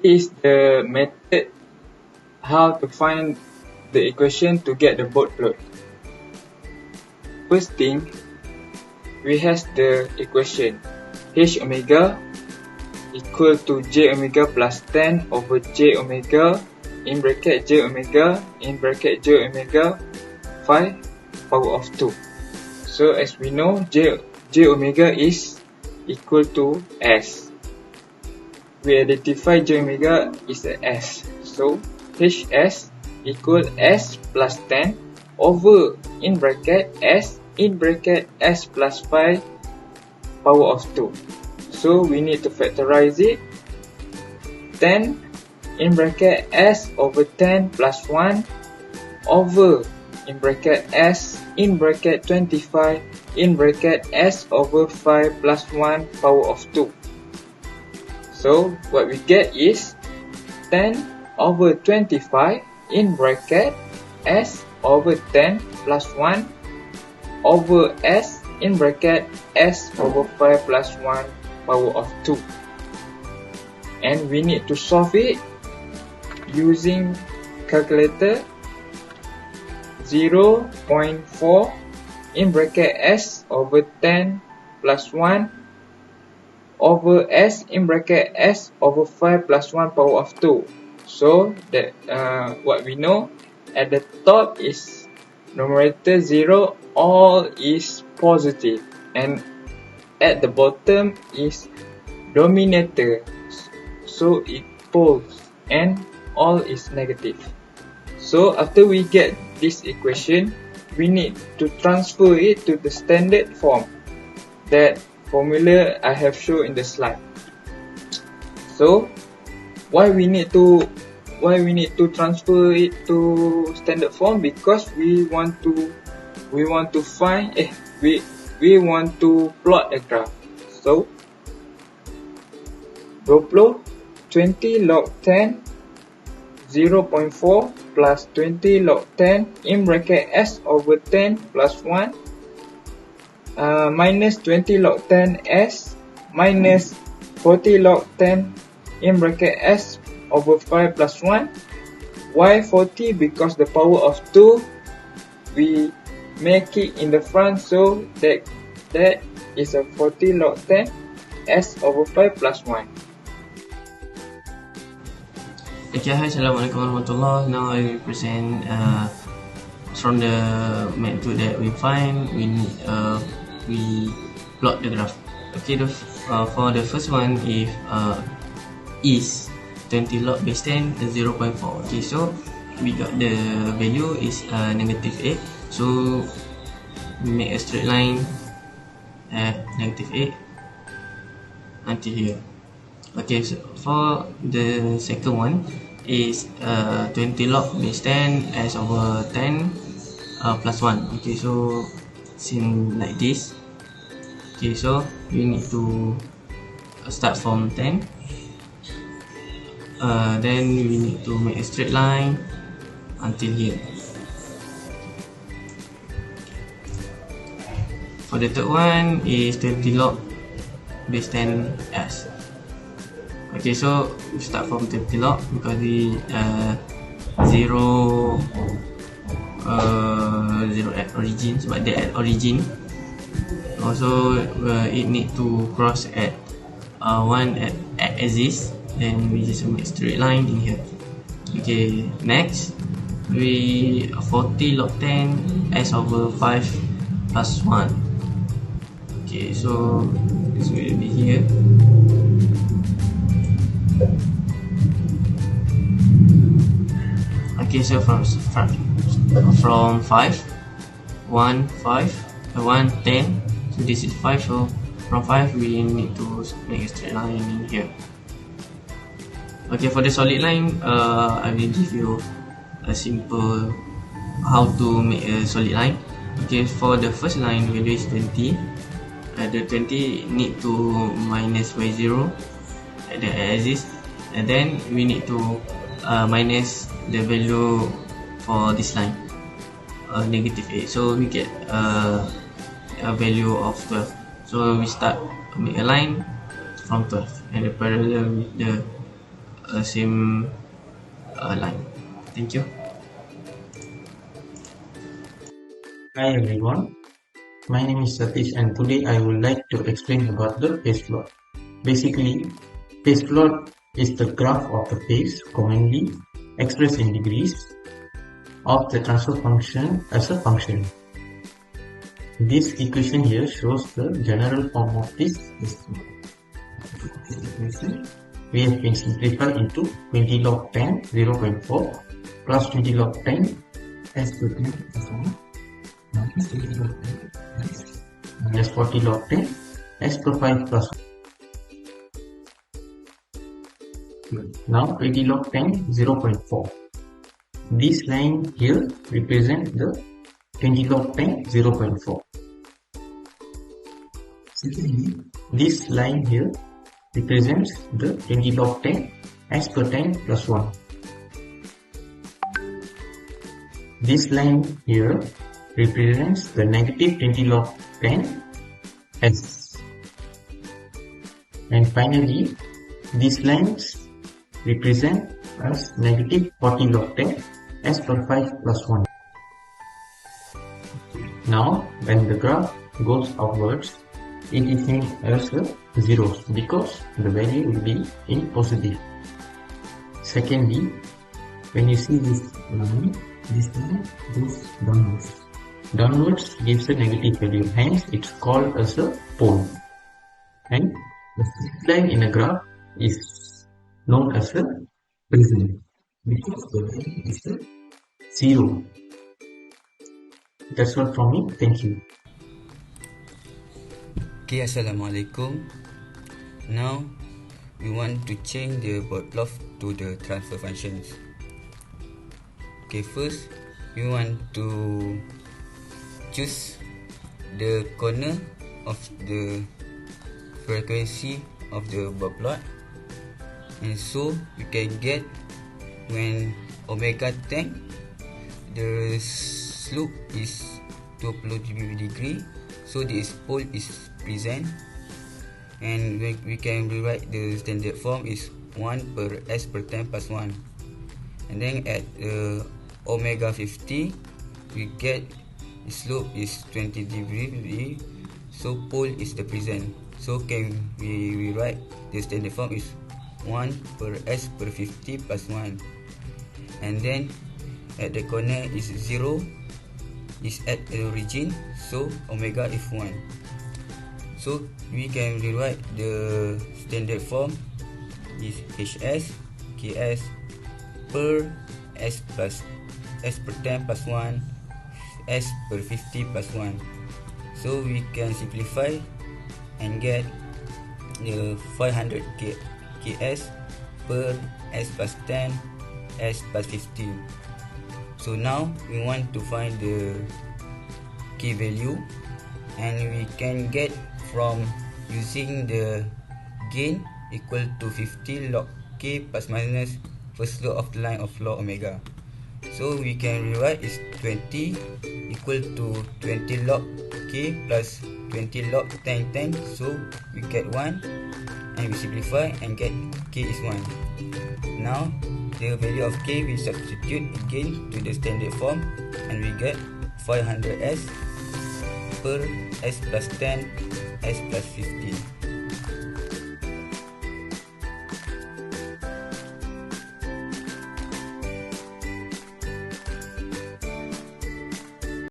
This is the method how to find the equation to get the both plot. First thing, we have the equation H omega equal to J omega plus 10 over J omega in bracket J omega in bracket J omega phi power of 2. So as we know, J omega is equal to S. We identify J omega is a S. So Hs equal S plus 10 over in bracket S plus phi power of 2. So we need to factorize it. 10 in bracket S over 10 plus 1 over in bracket S in bracket 25 in bracket S over 5 plus 1 power of 2. So what we get is 10 over 25 in bracket S over 10 plus 1 over S in bracket S over 5 plus 1 power of 2. And we need to solve it using calculator. 0.4 in bracket S over 10 plus 1 over S in bracket S over 5 plus 1 power of 2. So that what we know, at the top is numerator 0, all is positive, and at the bottom is denominator, so it poles and all is negative. So after we get this equation, we need to transfer it to the standard form, that formula I have shown in the slide. So why we need to transfer it to standard form? Because we want to plot a graph. So go plot 20 log 10 0.4 plus 20 log 10 in bracket S over 10 plus 1 minus 20 log 10 S minus 40 log 10 in bracket S over 5 plus 1. Why 40? Because the power of 2 we make it in the front, so that is a 40 log 10 S over 5 plus 1. Okay, hi, Assalamualaikum warahmatullah. Now I will present from the method that we find, we plot the graph. Okay, for the first one, if is 20 log base 10 0.4. Okay, so we got the value is negative 8. So we make a straight line at negative 8 until here. Okay, so for the second one is 20 log base 10 S over 10 plus 1. Okay, so seen like this. Okay, so we need to start from 10. Then we need to make a straight line until here. For the third one is 20 log base 10 S. Okay, so we start from 20 log because we zero at origin, sebab dia at origin. Also it need to cross at 1 at axis, then we just make straight line in here. Okay, next we 40 log 10 S over 5 plus 1. Okay, so this will be here. Okay, so from 5 1 10, so this is 5, so from 5 we need to make a straight line in here. Okay, for the solid line, I will give you a simple how to make a solid line. Okay, for the first line value is 20. The 20 need to minus y0 at the axis, and then we need to minus the value for this line, negative 8. So we get a value of 12. So we start to make a line from 12 and the parallel with the same line. Thank you. Hi everyone, my name is Satish and today I would like to explain about the phase plot. Basically, phase plot is the graph of the phase commonly expressed in degrees of the transfer function as a function. This equation here shows the general form of this phase plot. We have been simplified into 20 log 10 0.4 plus 20 log 10 s to 10 plus 1 minus 20 log 10 minus 40 log 10 s per 5 plus 1. Now 20 log 10 0.4. This line here represents the 20 log 10 0.4. Secondly, this line here represents the 20 log 10 s per 10 plus 1. This line here represents the negative 20 log 10 s. And finally, these lines represent as negative 40 log 10 s per 5 plus 1. Now, when the graph goes upwards, it is named as a zeros because the value will be in positive. Secondly, when you see this line goes downwards. Downwards gives a negative value, hence it's called as a pole. And the fixed line in a graph is known as a prism because the value is a 0. That's all from me. Thank you. Okay, Assalamualaikum. Now we want to change the bot plot to the transfer functions. Okay, first we want to choose the corner of the frequency of the bot plot, and so you can get when omega 10 the slope is 20 degree, so this pole is present, and we can rewrite the standard form is 1 per s per 10 plus 1, and then at omega 50 we get slope is 20 degree, so pole is the present, so can we rewrite the standard form is 1 per s per 50 plus 1, and then at the corner is 0 is at the origin, so omega is 1. So we can rewrite the standard form is hs ks per s plus s per 10 plus 1 s per 50 plus 1. So we can simplify and get the 500 ks per s plus 10 s plus 50. So now we want to find the k value, and we can get from using the gain equal to 50 log k plus minus first law of the line of log omega. So we can rewrite is 20 equal to 20 log k plus 20 log 10 10, so we get 1, and we simplify and get k is 1. Now the value of k we substitute again to the standard form, and we get 500s per s plus 10 s plus 50.